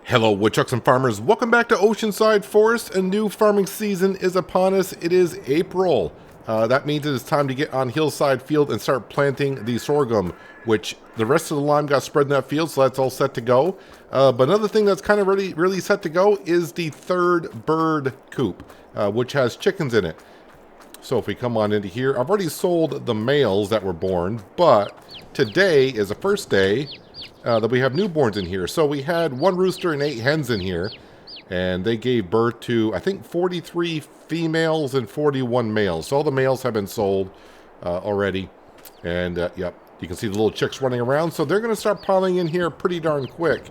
Hello, woodchucks and farmers. Welcome back to Oceanside Forest. A new farming season is upon us. It is April. That means it is time to get on Hillside Field and start planting the sorghum, which the rest of the lime got spread in that field, so that's all set to go. But another thing that's kind of really set to go is the third bird coop, which has chickens in it. So if we come on into here, I've already sold the males that were born, but today is the first day that we have newborns in here. So we had one rooster and 8 hens in here, and they gave birth to, I think, 43 females and 41 males. So all the males have been sold already. And, yep, you can see the little chicks running around. So they're going to start piling in here pretty darn quick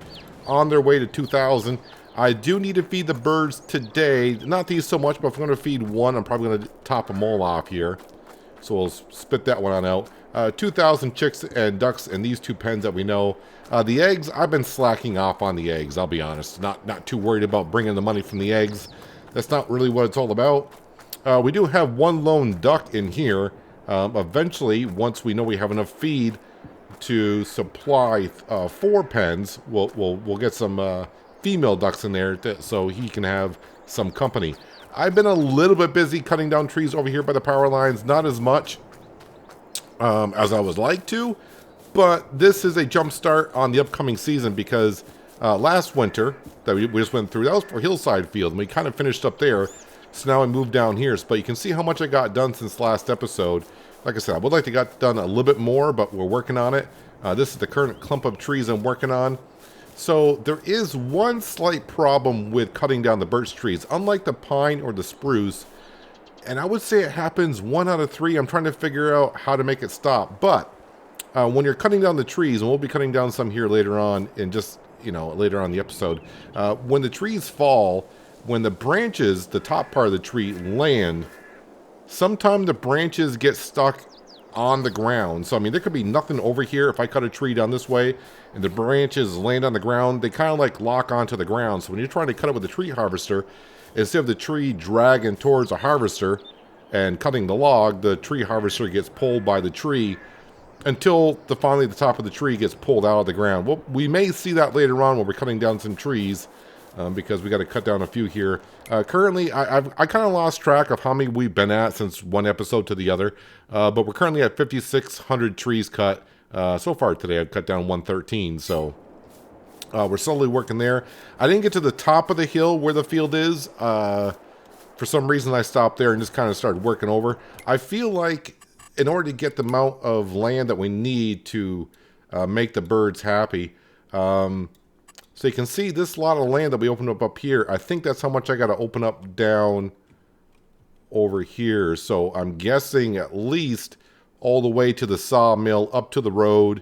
on their way to 2,000. I do need to feed the birds today. Not these so much, but if I'm going to feed one, I'm probably going to top them all off here. So we'll spit that one on out. 2,000 chicks and ducks in these 2 pens that we know. The eggs, I've been slacking off on the eggs, I'll be honest. Not too worried about bringing the money from the eggs. That's not really what it's all about. We do have one lone duck in here. Eventually, once we know we have enough feed to supply 4 pens, we'll get some female ducks in there so he can have some company. I've been a little bit busy cutting down trees over here by the power lines. Not as much as I would like to, but this is a jump start on the upcoming season because last winter that we just went through, that was for Hillside Field, and we kind of finished up there. So now I moved down here, but you can see how much I got done since last episode. Like I said, I would like to get done a little bit more, but we're working on it. This is the current clump of trees I'm working on. So there is one slight problem with cutting down the birch trees. Unlike the pine or the spruce, and I would say it happens 1 out of 3. I'm trying to figure out how to make it stop. But when you're cutting down the trees, and we'll be cutting down some here later on in just, later on in the episode. When the trees fall, when the branches, the top part of the tree land, sometimes the branches get stuck on the ground. So, I mean, there could be nothing over here. If I cut a tree down this way and the branches land on the ground, they kind of like lock onto the ground. So when you're trying to cut it with a tree harvester, instead of the tree dragging towards a harvester and cutting the log, the tree harvester gets pulled by the tree until finally the top of the tree gets pulled out of the ground. Well, we may see that later on when we're cutting down some trees because we got to cut down a few here. Currently, I kind of lost track of how many we've been at since one episode to the other, but we're currently at 5,600 trees cut. So far today, I've cut down 113, so we're slowly working there. I didn't get to the top of the hill where the field is. For some reason, I stopped there and just kind of started working over. I feel like in order to get the amount of land that we need to make the birds happy, so you can see this lot of land that we opened up here. I think that's how much I got to open up down over here. So I'm guessing at least all the way to the sawmill, up to the road,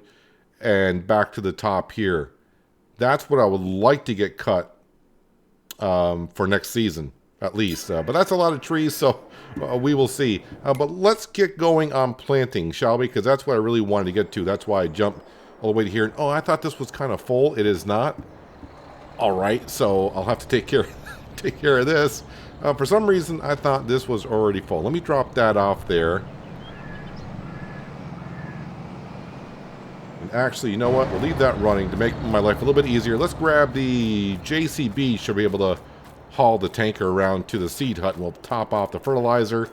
and back to the top here. That's what I would like to get cut for next season, at least. But that's a lot of trees, so we will see. But let's get going on planting, shall we? Because that's what I really wanted to get to. That's why I jumped all the way to here. Oh, I thought this was kind of full. It is not. All right, so I'll have to take care of this. For some reason, I thought this was already full. Let me drop that off there. And actually, you know what? We'll leave that running to make my life a little bit easier. Let's grab the JCB. Should be able to haul the tanker around to the seed hut, and we'll top off the fertilizer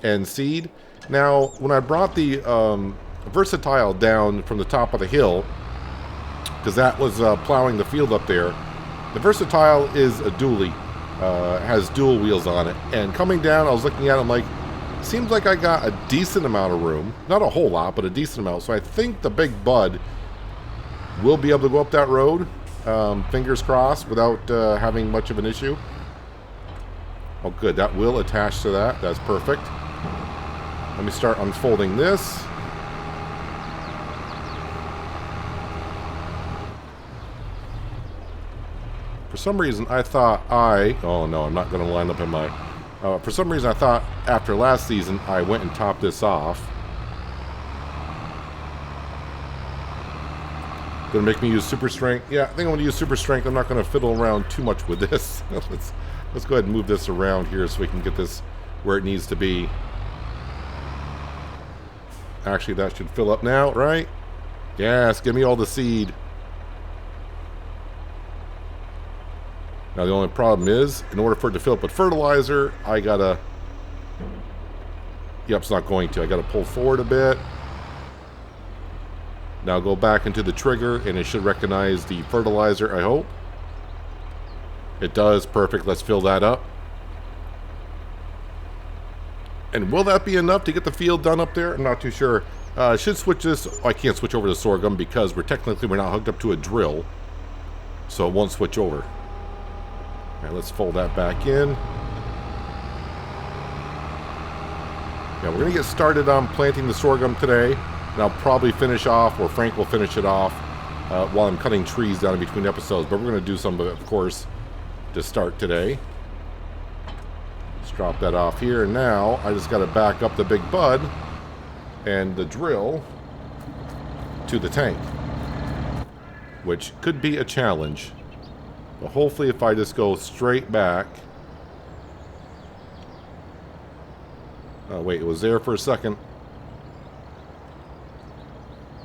and seed. Now, when I brought the Versatile down from the top of the hill, because that was plowing the field up there, the Versatile is a dually, has dual wheels on it. And coming down, I was looking at it, I'm like, seems like I got a decent amount of room. Not a whole lot, but a decent amount. So I think the big bud will be able to go up that road, fingers crossed, without having much of an issue. Oh, good. That will attach to that. That's perfect. Let me start unfolding this. For some reason, I thought oh no, I'm not going to line up in my... for some reason, I thought after last season, I went and topped this off. Going to make me use super strength. Yeah, I think I'm going to use super strength. I'm not going to fiddle around too much with this. Let's go ahead and move this around here so we can get this where it needs to be. Actually, that should fill up now, right? Yes, give me all the seed. Now the only problem is, in order for it to fill up with fertilizer, I gotta... Yep, it's not going to. I gotta pull forward a bit. Now go back into the trigger, and it should recognize the fertilizer, I hope. It does. Perfect. Let's fill that up. And will that be enough to get the field done up there? I'm not too sure. I should switch this. Oh, I can't switch over to sorghum because we're not hooked up to a drill. So it won't switch over. All right, let's fold that back in. Yeah, we're going to get started on planting the sorghum today. And I'll probably finish off, or Frank will finish it off, while I'm cutting trees down in between episodes. But we're going to do some of it, of course, to start today. Let's drop that off here. And now I just got to back up the big bud and the drill to the tank, which could be a challenge. But hopefully if I just go straight back... Oh, wait, it was there for a second.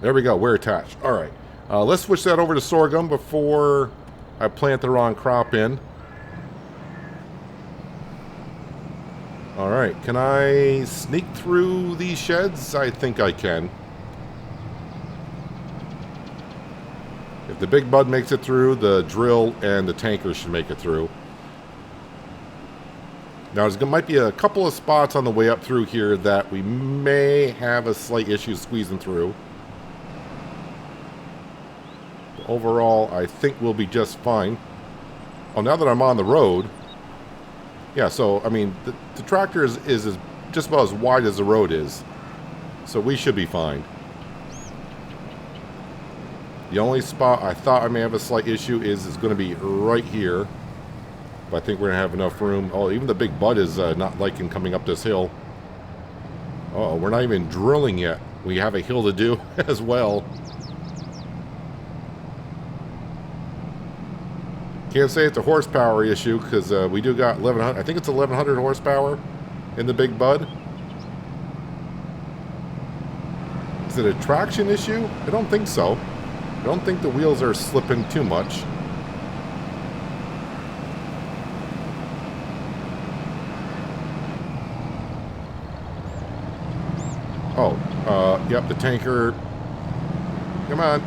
There we go, we're attached. All right, let's switch that over to sorghum before I plant the wrong crop in. All right, can I sneak through these sheds? I think I can. If the big bud makes it through, the drill and the tanker should make it through. Now, there might be a couple of spots on the way up through here that we may have a slight issue squeezing through. But overall, I think we'll be just fine. Oh, now that I'm on the road... Yeah, so, I mean, the tractor is just about as wide as the road is. So we should be fine. The only spot I thought I may have a slight issue is going to be right here. But I think we're going to have enough room. Oh, even the big bud is not liking coming up this hill. Uh-oh, we're not even drilling yet. We have a hill to do as well. Can't say it's a horsepower issue because we do got 1100. I think it's 1100 horsepower in the big bud. Is it a traction issue? I don't think so. I don't think the wheels are slipping too much. Oh, yep, the tanker. Come on.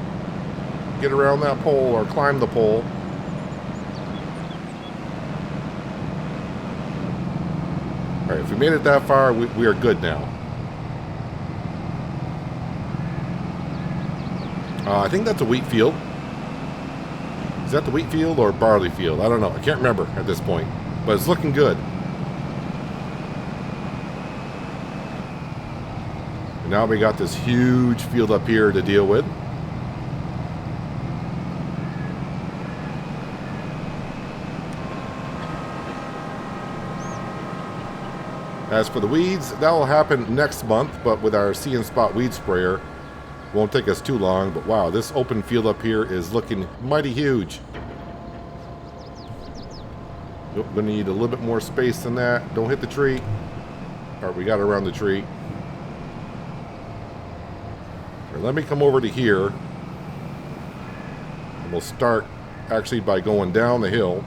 Get around that pole or climb the pole. Alright, if we made it that far, we are good now. I think that's a wheat field. Is that the wheat field or barley field? I don't know. I can't remember at this point. But it's looking good. And now we got this huge field up here to deal with. As for the weeds, that will happen next month, but with our See and Spot weed sprayer, won't take us too long. But wow, this open field up here is looking mighty huge. Nope, gonna need a little bit more space than that. Don't hit the tree. All right, we got around the tree. All right, let me come over to here. And we'll start actually by going down the hill.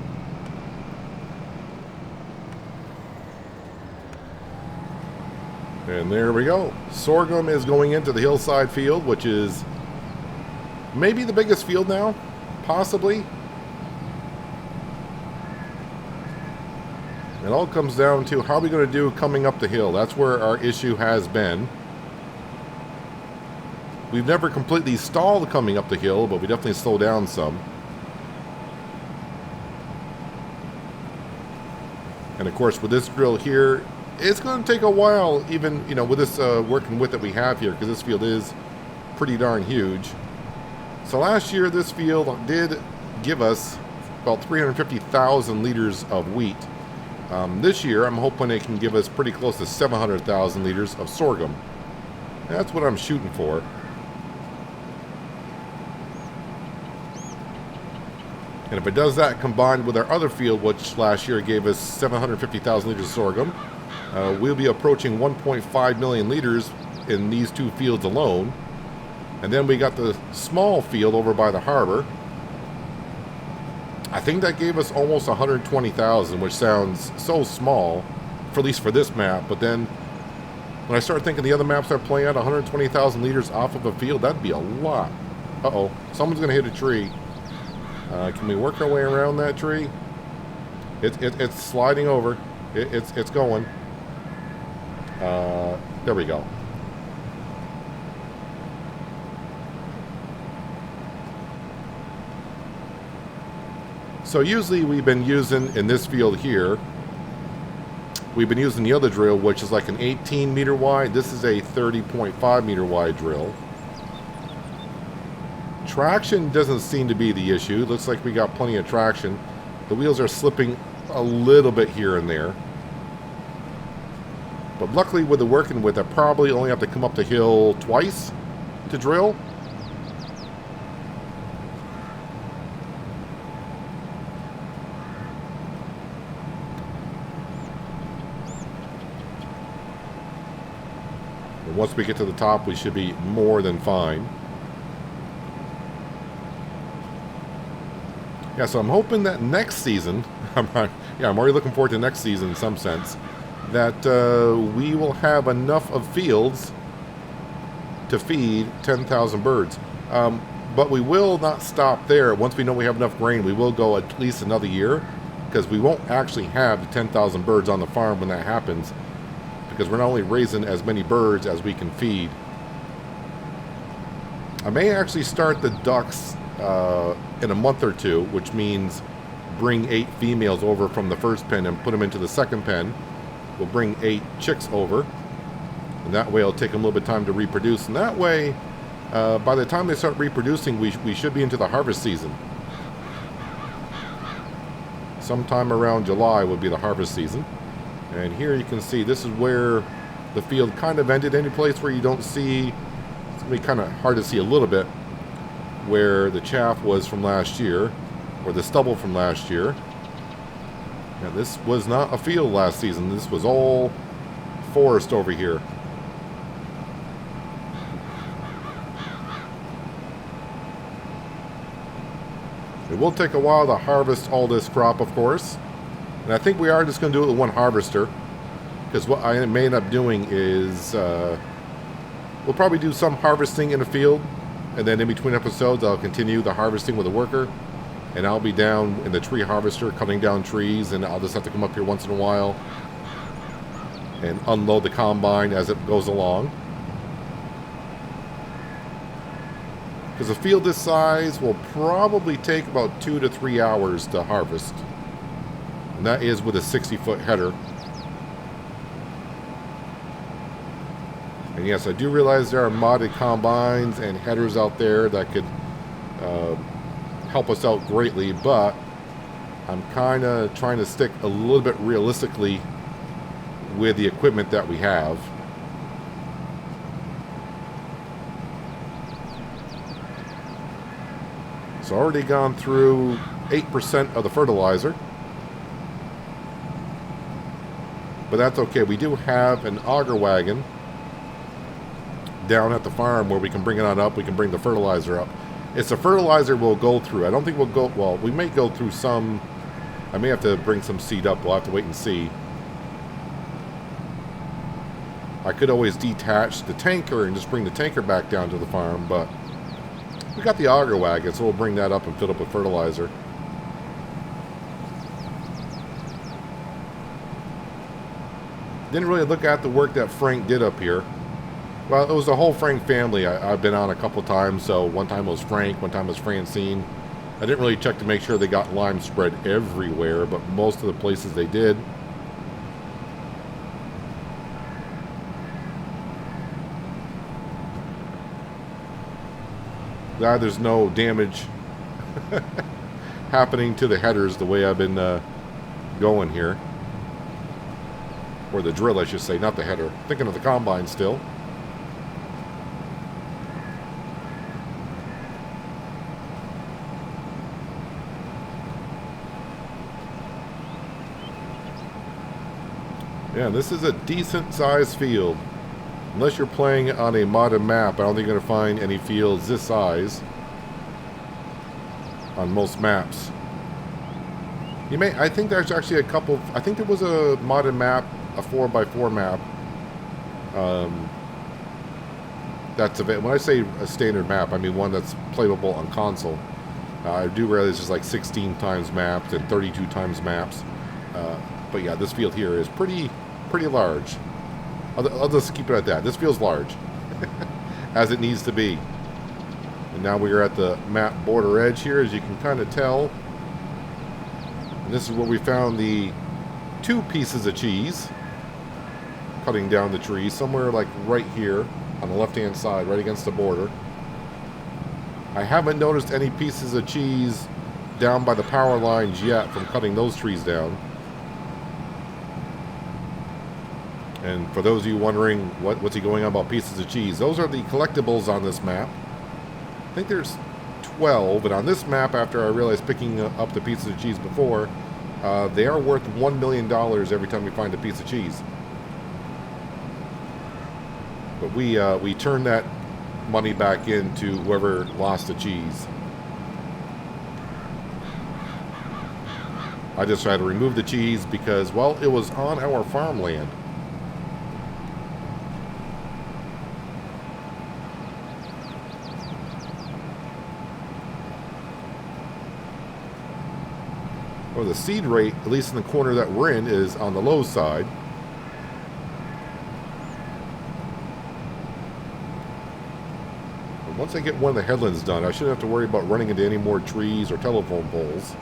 And there we go. Sorghum is going into the hillside field, which is maybe the biggest field now, possibly. It all comes down to how are we going to do coming up the hill. That's where our issue has been. We've never completely stalled coming up the hill, but we definitely slow down some. And of course, with this drill here, it's going to take a while, even, you know, with this working width that we have here, because this field is pretty darn huge. So last year, this field did give us about 350,000 liters of wheat. This year, I'm hoping it can give us pretty close to 700,000 liters of sorghum. That's what I'm shooting for. And if it does that combined with our other field, which last year gave us 750,000 liters of sorghum, we'll be approaching 1.5 million liters in these two fields alone. And then we got the small field over by the harbor. I think that gave us almost 120,000, which sounds so small, for at least for this map. But then when I start thinking the other maps are playing out 120,000 liters off of a field, that'd be a lot. Uh-oh, someone's going to hit a tree. Can we work our way around that tree? It's sliding over. It's going. There we go. So usually we've been using, in this field here, we've been using the other drill, which is like an 18 meter wide. This is a 30.5 meter wide drill. Traction doesn't seem to be the issue. Looks like we got plenty of traction. The wheels are slipping a little bit here and there. But luckily with the working with, I probably only have to come up the hill twice to drill. And once we get to the top, we should be more than fine. Yeah, so I'm hoping that next season, I'm already looking forward to next season in some sense, that we will have enough of fields to feed 10,000 birds. But we will not stop there. Once we know we have enough grain, we will go at least another year, because we won't actually have 10,000 birds on the farm when that happens, because we're not only raising as many birds as we can feed. I may actually start the ducks in a month or two, which means bring 8 females over from the first pen and put them into the second pen. We'll bring 8 chicks over, and that way it'll take them a little bit of time to reproduce, and that way by the time they start reproducing, we should be into the harvest season. Sometime around July would be the harvest season. And here you can see this is where the field kind of ended. Any place where you don't see, it's going to be kind of hard to see a little bit, where the chaff was from last year, or the stubble from last year. And this was not a field last season. This was all forest over here. It will take a while to harvest all this crop, of course. And I think we are just going to do it with one harvester. Because what I may end up doing is we'll probably do some harvesting in the field. And then in between episodes, I'll continue the harvesting with a worker. And I'll be down in the tree harvester cutting down trees. And I'll just have to come up here once in a while and unload the combine as it goes along. Because a field this size will probably take about 2 to 3 hours to harvest. And that is with a 60-foot header. And yes, I do realize there are modded combines and headers out there that could help us out greatly, but I'm kind of trying to stick a little bit realistically with the equipment that we have. So already gone through 8% of the fertilizer. But that's okay. We do have an auger wagon down at the farm where we can bring it on up. We can bring the fertilizer up. It's the fertilizer we'll go through. I don't think we'll go, well, we may go through some. I may have to bring some seed up. We'll have to wait and see. I could always detach the tanker and just bring the tanker back down to the farm, but we got the auger wagon, so we'll bring that up and fill up with fertilizer. Didn't really look at the work that Frank did up here. Well, it was the whole Frank family. I've been on a couple times, so one time it was Frank, one time it was Francine. I didn't really check to make sure they got lime spread everywhere, but most of the places they did. Glad there's no damage happening to the headers the way I've been going here. Or the drill, I should say, not the header. Thinking of the combine still. Yeah, this is a decent sized field. Unless you're playing on a modded map, I don't think you're going to find any fields this size on most maps. You may. I think there's actually a couple. I think there was a modded map, a 4x4 map. That's a. When I say a standard map, I mean one that's playable on console. I do realize there's like 16 times maps and 32 times maps. But yeah, this field here is pretty large. I'll just keep it at that. This feels large, as it needs to be. And now we are at the map border edge here, as you can kind of tell. And this is where we found the 2 pieces of cheese cutting down the tree, somewhere like right here on the left-hand side, right against the border. I haven't noticed any pieces of cheese down by the power lines yet from cutting those trees down. And for those of you wondering what's he going on about pieces of cheese, those are the collectibles on this map. I think there's 12, but on this map, after I realized picking up the pieces of cheese before, they are worth $1 million every time we find a piece of cheese. But we turn that money back into whoever lost the cheese. I just had to remove the cheese because, well, it was on our farmland. Or the seed rate, at least in the corner that we're in, is on the low side. But once I get one of the headlands done, I shouldn't have to worry about running into any more trees or telephone poles.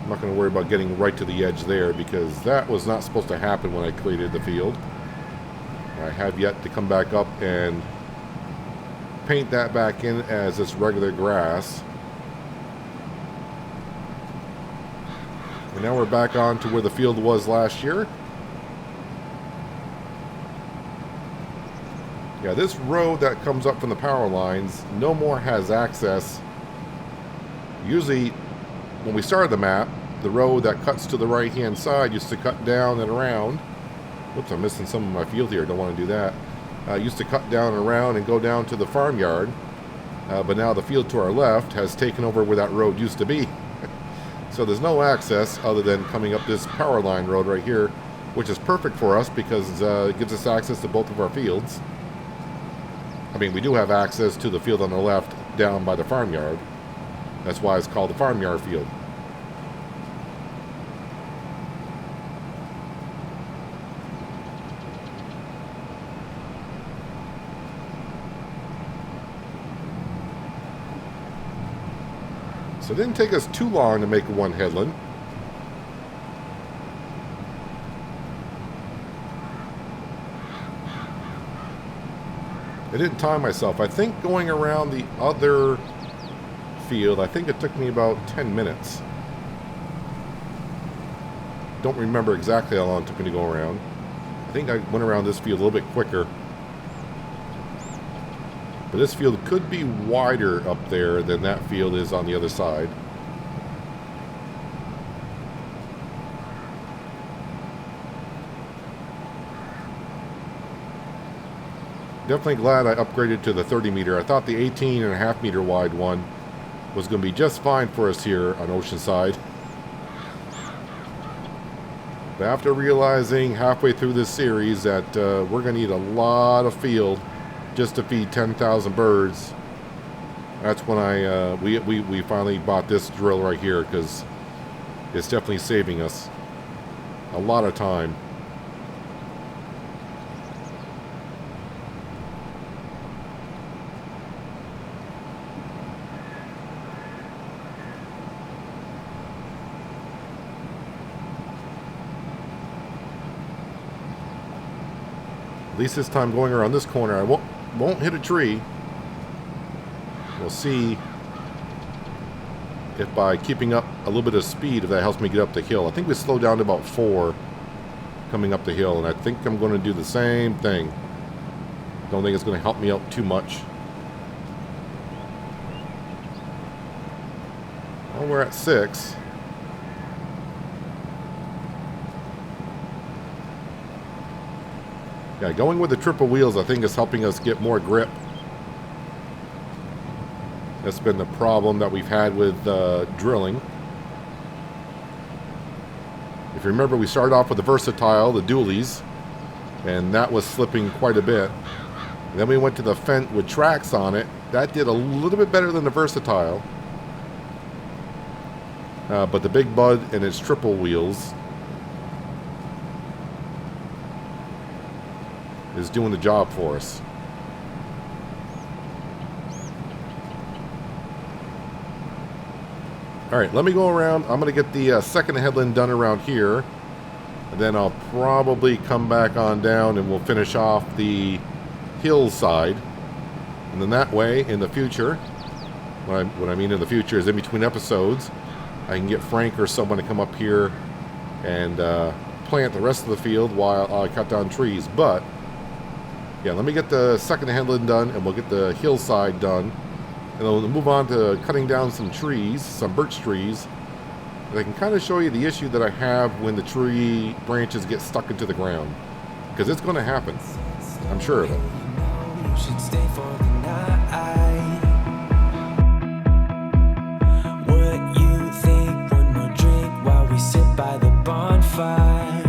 I'm not going to worry about getting right to the edge there because that was not supposed to happen when I created the field. I have yet to come back up and paint that back in as this regular grass. And now we're back on to where the field was last year. Yeah, this road that comes up from the power lines no more has access. Usually, when we started the map, the road that cuts to the right-hand side used to cut down and around. Whoops, I'm missing some of my field here. Don't want to do that. Used to cut down and around and go down to the farmyard. But now the field to our left has taken over where that road used to be. So there's no access other than coming up this power line road right here, which is perfect for us because it gives us access to both of our fields. I mean, we do have access to the field on the left down by the farmyard. That's why it's called the farmyard field. So it didn't take us too long to make one headland. I didn't time myself. I think going around the other field, I think it took me about 10 minutes. Don't remember exactly how long it took me to go around. I think I went around this field a little bit quicker. But this field could be wider up there than that field is on the other side. Definitely glad I upgraded to the 30 meter. I thought the 18.5 meter wide one was going to be just fine for us here on Oceanside. But after realizing halfway through this series that we're going to need a lot of field just to feed 10,000 birds, that's when we finally bought this drill right here, because it's definitely saving us a lot of time. At least this time going around this corner, I won't hit a tree. We'll see if by keeping up a little bit of speed, if that helps me get up the hill. I think we slowed down to about 4 coming up the hill, and I think I'm going to do the same thing. Don't think it's going to help me out too much. Well, we're at 6. Yeah, going with the triple wheels, I think, is helping us get more grip. That's been the problem that we've had with drilling. If you remember, we started off with the versatile, the dualies, and that was slipping quite a bit. And then we went to the Fent with tracks on it. That did a little bit better than the versatile. But the Big Bud and its triple wheels is doing the job for us. Alright, let me go around. I'm going to get the second headland done around here. And then I'll probably come back on down and we'll finish off the hillside. And then that way, in the future, what I mean in the future is in between episodes, I can get Frank or someone to come up here and plant the rest of the field while I cut down trees. But, yeah, let me get the second headland done and we'll get the hillside done. And then we'll move on to cutting down some trees, some birch trees. And I can kind of show you the issue that I have when the tree branches get stuck into the ground. Because it's going to happen. I'm sure of it. You should stay for the night. What you think? One more drink while we sit by the bonfire.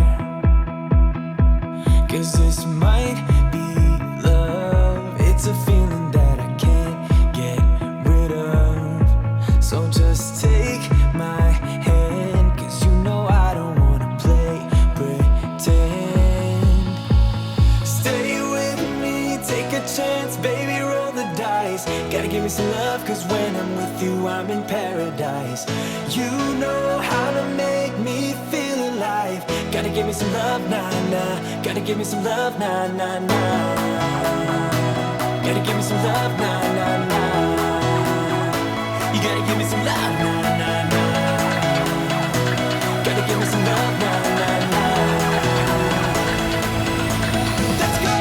'Cause this might be love. It's a feeling that I can't get rid of. So just take my hand, 'cause you know I don't wanna play pretend. Stay with me, take a chance, baby, roll the dice. Gotta give me some love, 'cause when I'm with you, I'm in paradise. You know how to make me feel alive. Gotta give me some love, nah, nah. Gotta give me some love, nah, nah, nah. Gotta give me some love, nah, nah, nah. You gotta give me some love, nah, nah, nah. Gotta give me some love, nah, nah, nah. Let's go!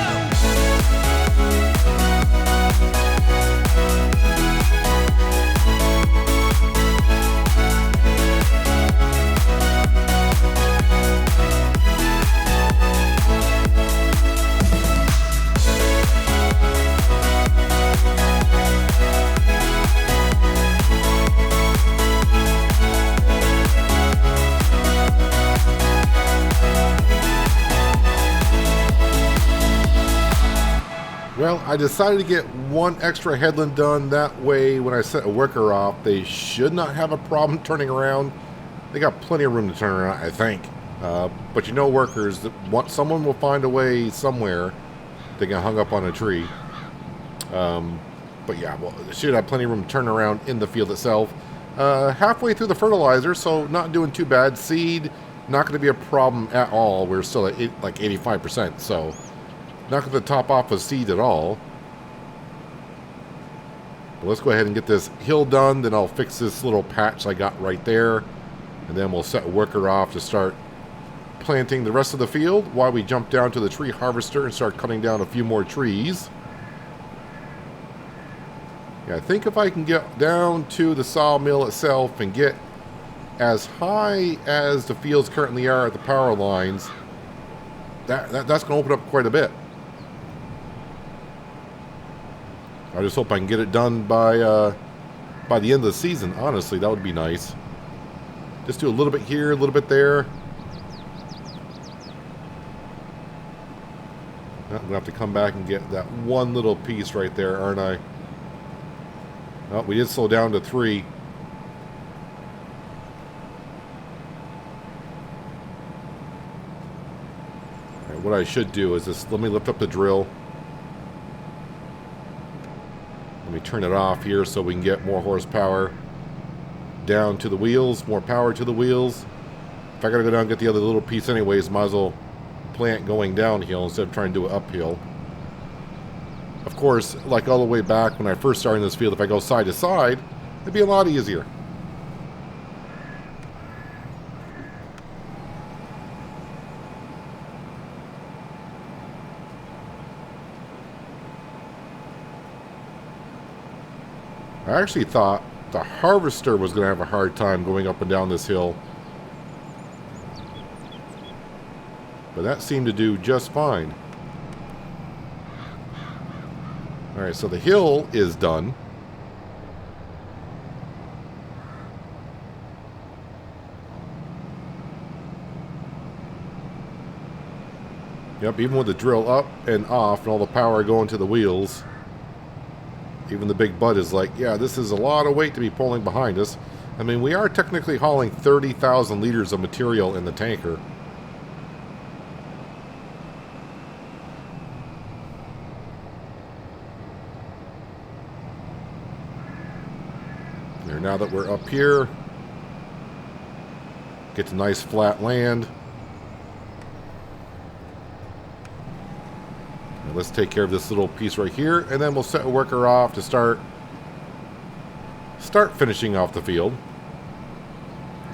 Well, I decided to get one extra headland done. That way, when I set a worker off, they should not have a problem turning around. They got plenty of room to turn around, I think. But you know, workers, someone will find a way somewhere to get hung up on a tree. But yeah, well, they should have plenty of room to turn around in the field itself. Halfway through the fertilizer, so not doing too bad. Seed, not going to be a problem at all. We're still at like 85%, so not going to top off a seed at all. But let's go ahead and get this hill done. Then I'll fix this little patch I got right there. And then we'll set a worker off to start planting the rest of the field while we jump down to the tree harvester and start cutting down a few more trees. Yeah, I think if I can get down to the sawmill itself and get as high as the fields currently are at the power lines, that's going to open up quite a bit. I just hope I can get it done by the end of the season. Honestly, that would be nice. Just do a little bit here, a little bit there. I'm going to have to come back and get that one little piece right there, aren't I? Oh, we did slow down to 3. All right, what I should do is just let me lift up the drill. Let me turn it off here so we can get more horsepower down to the wheels, more power to the wheels. If I gotta go down and get the other little piece anyways, might as well plant going downhill instead of trying to do it uphill. Of course, like all the way back when I first started in this field, if I go side to side, it'd be a lot easier. I actually thought the harvester was going to have a hard time going up and down this hill. But that seemed to do just fine. Alright, so the hill is done. Yep, even with the drill up and off and all the power going to the wheels, even the big bud is like, yeah, this is a lot of weight to be pulling behind us. I mean, we are technically hauling 30,000 liters of material in the tanker. There, now that we're up here, get to nice flat land. Now let's take care of this little piece right here, and then we'll set a worker off to start finishing off the field.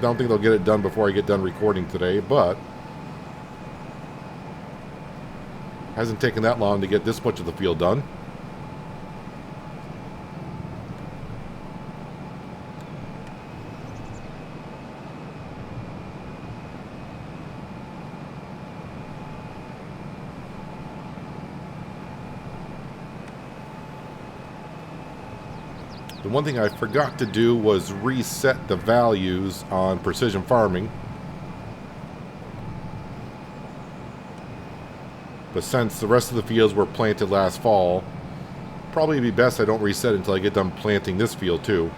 Don't think they'll get it done before I get done recording today, but hasn't taken that long to get this much of the field done. The one thing I forgot to do was reset the values on precision farming. But since the rest of the fields were planted last fall, probably be best I don't reset until I get done planting this field too.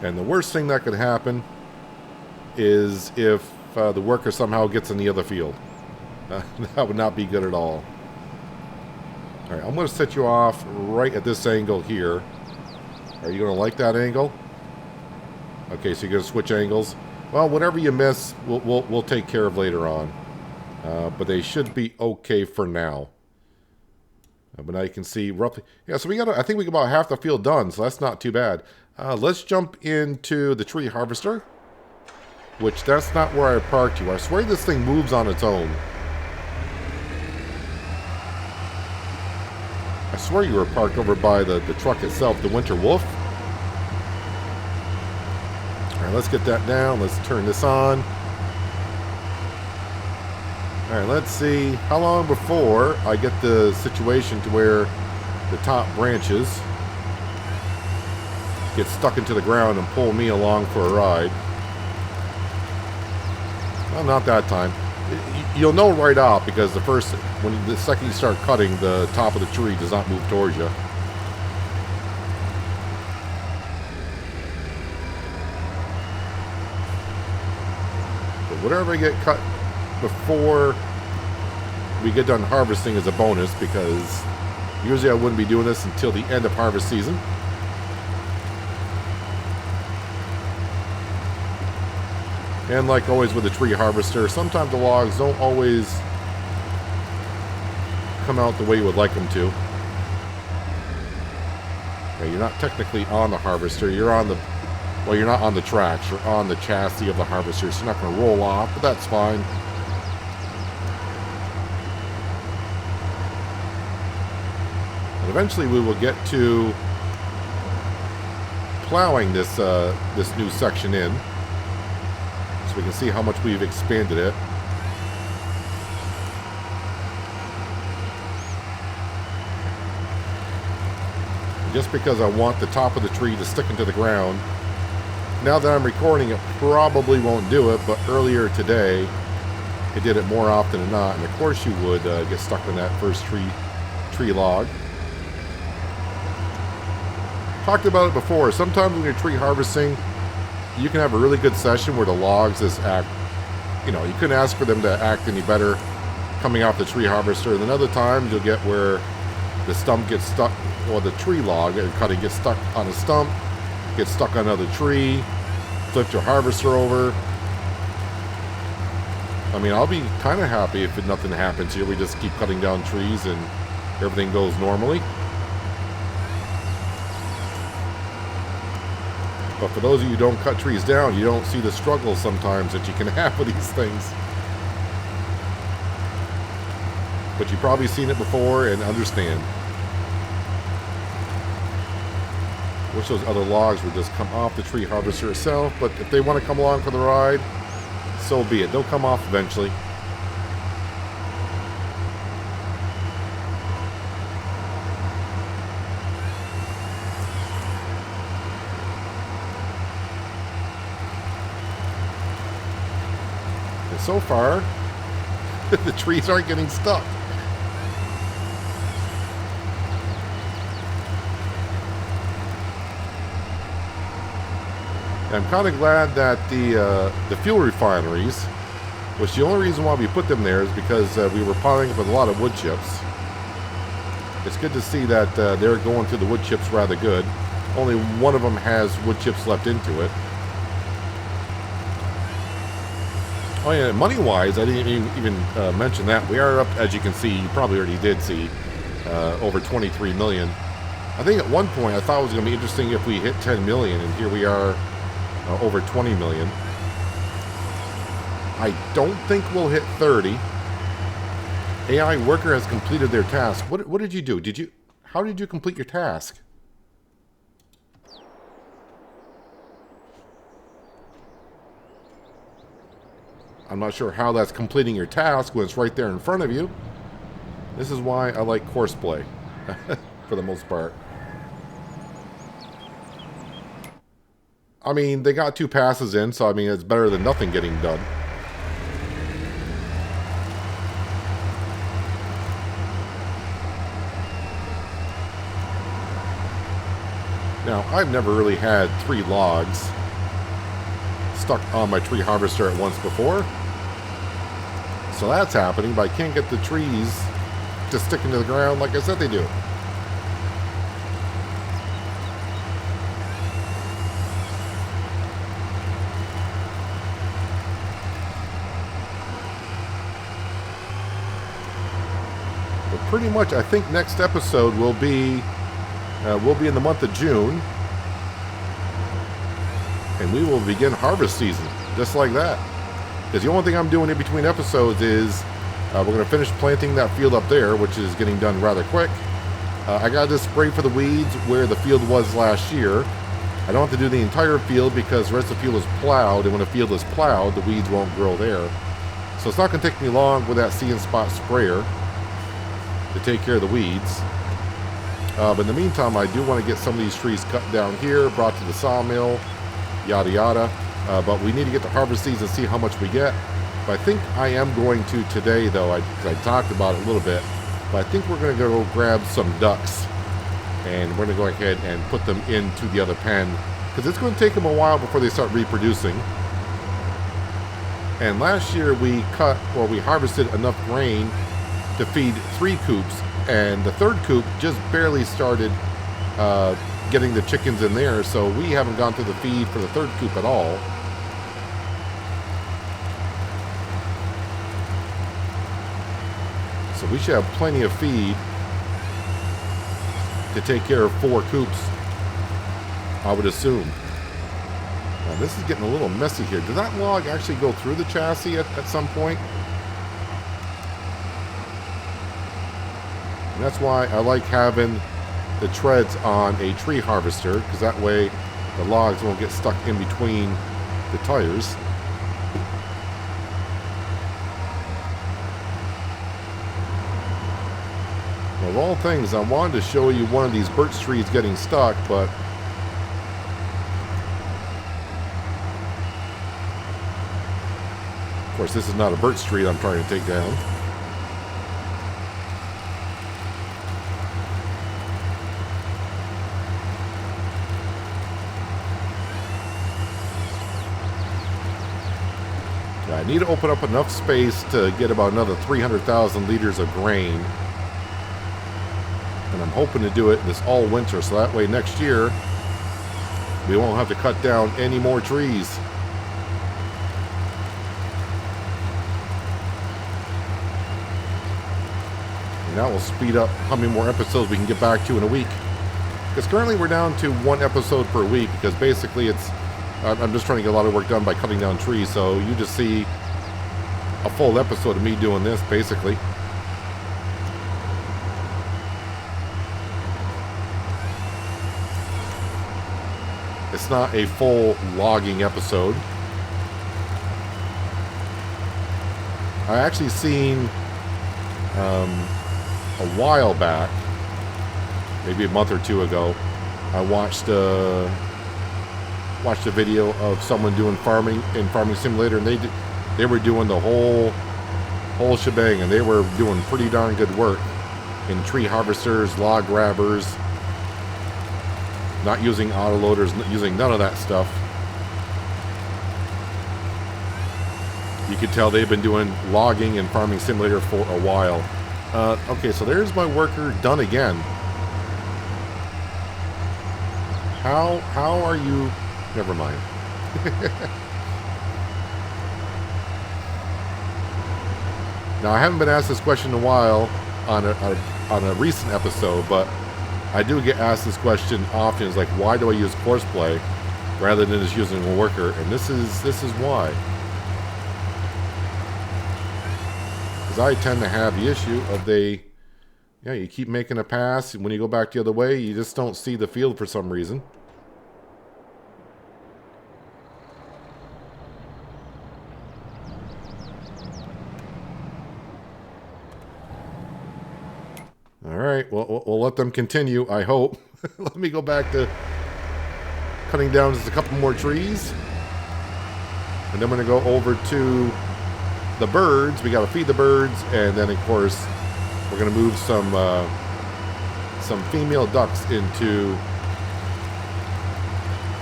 And the worst thing that could happen is if the worker somehow gets in the other field. That would not be good at all. Alright, I'm going to set you off right at this angle here. Are you going to like that angle? Okay, so you're going to switch angles. Well, whatever you miss, we'll take care of later on. But they should be okay for now. But now you can see roughly... Yeah, so we got, I think we got about half the field done, so that's not too bad. Let's jump into the tree harvester. Which, that's not where I parked you. I swear this thing moves on its own. I swear you were parked over by the truck itself, the Winter Wolf. Alright, let's get that down. Let's turn this on. Alright, let's see how long before I get the situation to where the top branches get stuck into the ground and pull me along for a ride. Well, not that time. You'll know right off because the second you start cutting, the top of the tree does not move towards you. But whatever I get cut before we get done harvesting is a bonus, because usually I wouldn't be doing this until the end of harvest season. And like always with the tree harvester, sometimes the logs don't always come out the way you would like them to. Yeah, you're not technically on the harvester, you're on the... Well, you're not on the tracks, you're on the chassis of the harvester, so you're not going to roll off, but that's fine. And eventually we will get to plowing this new section in, so we can see how much we've expanded it. And just because I want the top of the tree to stick into the ground, now that I'm recording it probably won't do it, but earlier today it did it more often than not, and of course you would get stuck in that first tree log. Talked about it before, sometimes when you're tree harvesting, you can have a really good session where the logs just act, you know, you couldn't ask for them to act any better coming off the tree harvester. And then other times you'll get where the stump gets stuck, or the tree log cutting gets stuck on a stump, gets stuck on another tree, flip your harvester over. I mean, I'll be kind of happy if nothing happens here. We just keep cutting down trees and everything goes normally. But for those of you who don't cut trees down, you don't see the struggle sometimes that you can have with these things. But you've probably seen it before and understand. Wish those other logs would just come off the tree harvester itself, but if they want to come along for the ride, so be it. They'll come off eventually. And so far, the trees aren't getting stuck. I'm kind of glad that the fuel refineries, which the only reason why we put them there is because we were piling up with a lot of wood chips. It's good to see that they're going through the wood chips rather good. Only one of them has wood chips left into it. Oh yeah, money-wise, I didn't even mention that. We are up, as you can see, you probably already did see, over 23 million. I think at one point I thought it was going to be interesting if we hit 10 million, and here we are over 20 million. I don't think we'll hit 30. AI worker has completed their task. What did you do? How did you complete your task? I'm not sure how that's completing your task when it's right there in front of you. This is why I like course play, for the most part. I mean, they got 2 passes in, so I mean, it's better than nothing getting done. Now, I've never really had 3 logs stuck on my tree harvester at once before. So that's happening, but I can't get the trees to stick into the ground like I said they do. But pretty much, I think next episode will be in the month of June, and we will begin harvest season just like that. Because the only thing I'm doing in between episodes is we're going to finish planting that field up there, which is getting done rather quick. I got to spray for the weeds where the field was last year. I don't have to do the entire field because the rest of the field is plowed, and when a field is plowed, the weeds won't grow there. So it's not going to take me long with that See and Spot sprayer to take care of the weeds. But in the meantime, I do want to get some of these trees cut down here, brought to the sawmill, yada yada. But we need to get to harvest these and see how much we get. But I think I am going to today, though, I talked about it a little bit, but I think we're going to go grab some ducks, and we're going to go ahead and put them into the other pen, because it's going to take them a while before they start reproducing. And last year we harvested enough grain to feed 3 coops, and the 3rd coop just barely started getting the chickens in there, so we haven't gone through the feed for the 3rd coop at all. So we should have plenty of feed to take care of 4 coops, I would assume. Now this is getting a little messy here. Did that log actually go through the chassis at some point? And that's why I like having the treads on a tree harvester, because that way the logs won't get stuck in between the tires. Well, of all things, I wanted to show you one of these birch trees getting stuck, but of course this is not a birch tree I'm trying to take down. I need to open up enough space to get about another 300,000 liters of grain. And I'm hoping to do it this all winter, so that way next year we won't have to cut down any more trees. And that will speed up how many more episodes we can get back to in a week. Because currently we're down to 1 episode per week, because basically I'm just trying to get a lot of work done by cutting down trees, so you just see a full episode of me doing this, basically. It's not a full logging episode. I actually seen a while back, maybe a month or 2 ago, I watched a video of someone doing farming in Farming Simulator, and they They were doing the whole shebang, and they were doing pretty darn good work in tree harvesters, log grabbers, not using autoloaders, using none of that stuff. You could tell they've been doing logging and farming simulator for a while. Okay, so there's my worker done again. How are you? Never mind. Now, I haven't been asked this question in a while on a recent episode, but I do get asked this question often. It's like, why do I use Courseplay rather than just using a worker? And this is why. Because I tend to have the issue of you keep making a pass. When you go back the other way, you just don't see the field for some reason. All right, well, we'll let them continue, I hope. Let me go back to cutting down just a couple more trees. And then we're going to go over to the birds. We got to feed the birds. And then, of course, we're going to move some female ducks into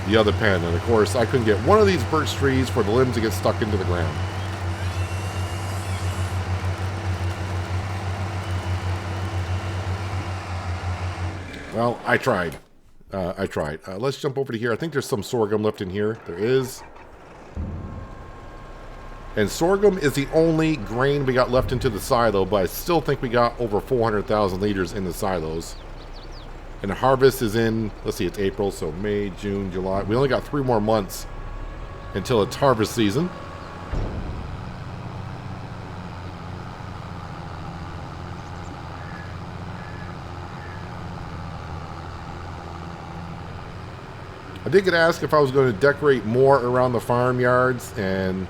the other pen. And, of course, I couldn't get one of these birch trees for the limbs to get stuck into the ground. Well, I tried. Let's jump over to here. I think there's some sorghum left in here. There is. And sorghum is the only grain we got left into the silo, but I still think we got over 400,000 liters in the silos. And the harvest is in, let's see, it's April, so May, June, July. We only got 3 more months until it's harvest season. I did get asked if I was going to decorate more around the farmyards, and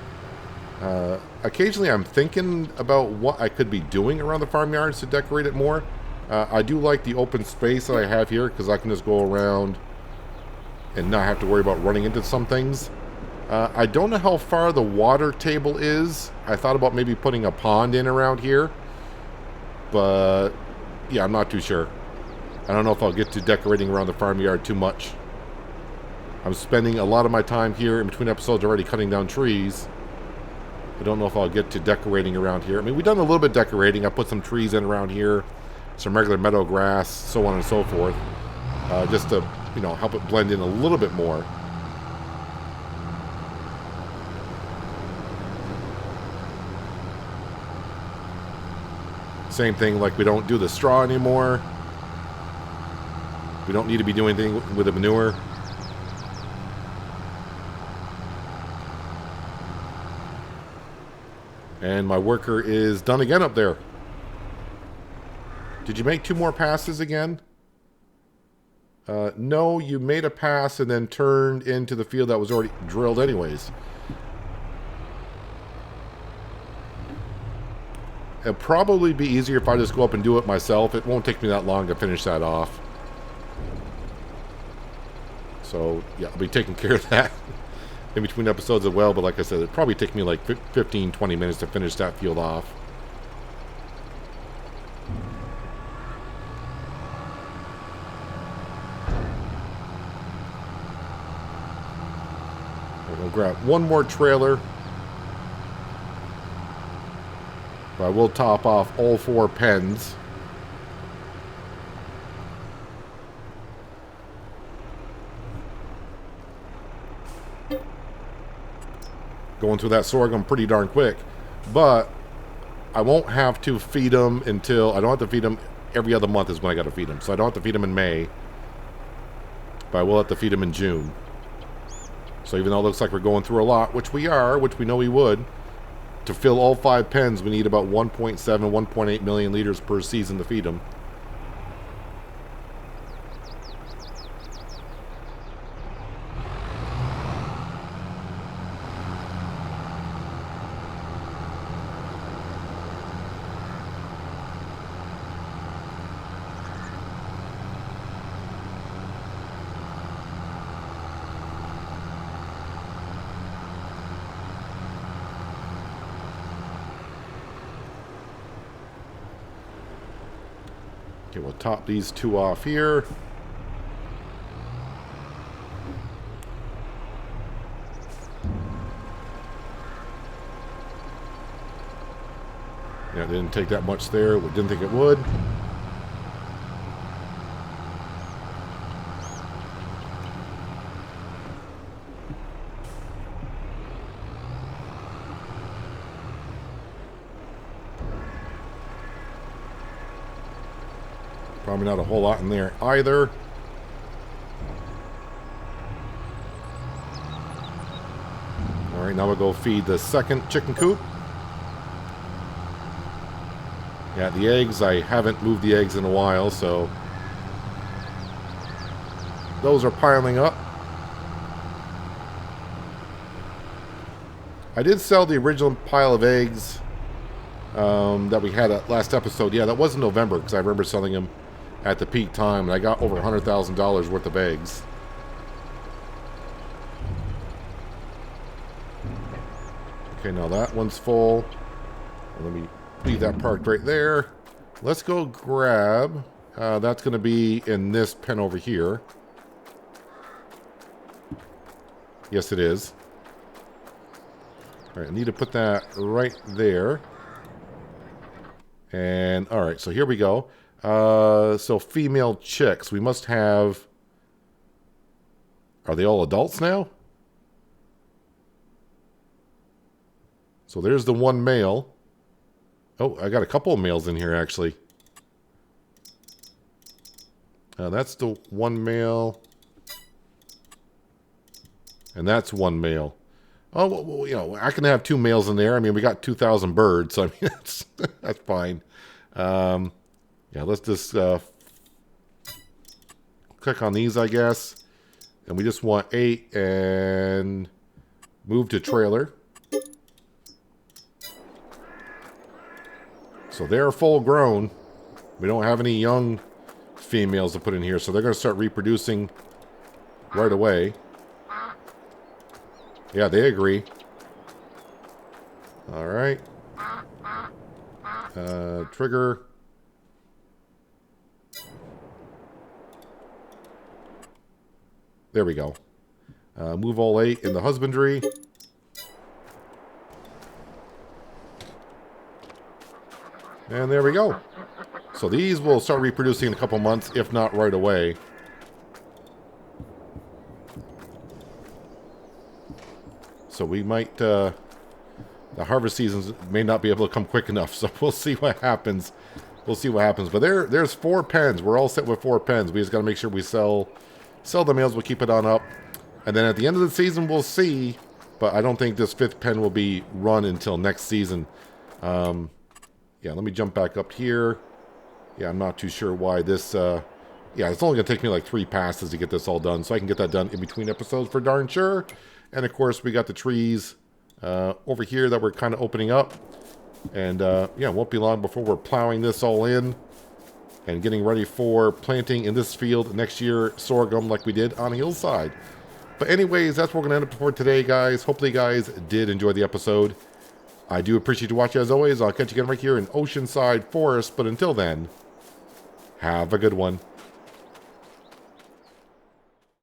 occasionally I'm thinking about what I could be doing around the farmyards to decorate it more. I do like the open space that I have here because I can just go around and not have to worry about running into some things. I don't know how far the water table is. I thought about maybe putting a pond in around here, but yeah, I'm not too sure. I don't know if I'll get to decorating around the farmyard too much. I'm spending a lot of my time here in between episodes already cutting down trees. I don't know if I'll get to decorating around here. I mean, we've done a little bit of decorating. I put some trees in around here, some regular meadow grass, so on and so forth, just to, help it blend in a little bit more. Same thing, like we don't do the straw anymore. We don't need to be doing anything with the manure. And my worker is done again up there. Did you make 2 more passes again? No, you made a pass and then turned into the field that was already drilled anyways. It'll probably be easier if I just go up and do it myself. It won't take me that long to finish that off. So, yeah, I'll be taking care of that in between episodes as well, but like I said, it'd probably take me like 15-20 minutes to finish that field off. I'm going to grab one more trailer. But I will top off all 4 pens. Going through that sorghum pretty darn quick, but I won't have to feed them until, I don't have to feed them every other month is when I got to feed them. So I don't have to feed them in May, but I will have to feed them in June. So even though it looks like we're going through a lot, which we are, which we know we would, to fill all 5 pens, we need about 1.7, 1.8 million liters per season to feed them. Okay, we'll top these two off here. Yeah, it didn't take that much there. We didn't think it would. Probably not a whole lot in there either. All right, now we'll go feed the second chicken coop. Yeah, the eggs, I haven't moved the eggs in a while, so those are piling up. I did sell the original pile of eggs that we had at last episode. Yeah, that was in November, because I remember selling them at the peak time, and I got over $100,000 worth of eggs. Okay, now that one's full. Let me leave that parked right there. Let's go grab... that's going to be in this pen over here. Yes, it is. All right, I need to put that right there. And, all right, so here we go. So female chicks. We must have... Are they all adults now? So there's the one male. Oh, I got a couple of males in here, actually. That's the one male. And that's one male. Oh, well, you know, I can have two males in there. I mean, we got 2,000 birds, so I mean, that's fine. Yeah, let's just click on these, I guess. And we just want 8 and move to trailer. So they're full grown. We don't have any young females to put in here, so they're going to start reproducing right away. Yeah, they agree. All right. Trigger. There we go. Move all 8 in the husbandry. And there we go. So these will start reproducing in a couple months, if not right away. So we might, the harvest seasons may not be able to come quick enough, so we'll see what happens. We'll see what happens. But there's 4 pens. We're all set with 4 pens. We just got to make sure we sell the males. We'll keep it on up. And then at the end of the season, we'll see. But I don't think this 5th pen will be run until next season. Yeah, let me jump back up here. Yeah, I'm not too sure why this... yeah, it's only going to take me like 3 passes to get this all done. So I can get that done in between episodes for darn sure. And of course, we got the trees over here that we're kind of opening up. And yeah, it won't be long before we're plowing this all in. And getting ready for planting in this field next year sorghum like we did on Hillside. But anyways, that's what we're going to end up for today, guys. Hopefully you guys did enjoy the episode. I do appreciate you watching as always. I'll catch you again right here in Oceanside Forest. But until then, have a good one.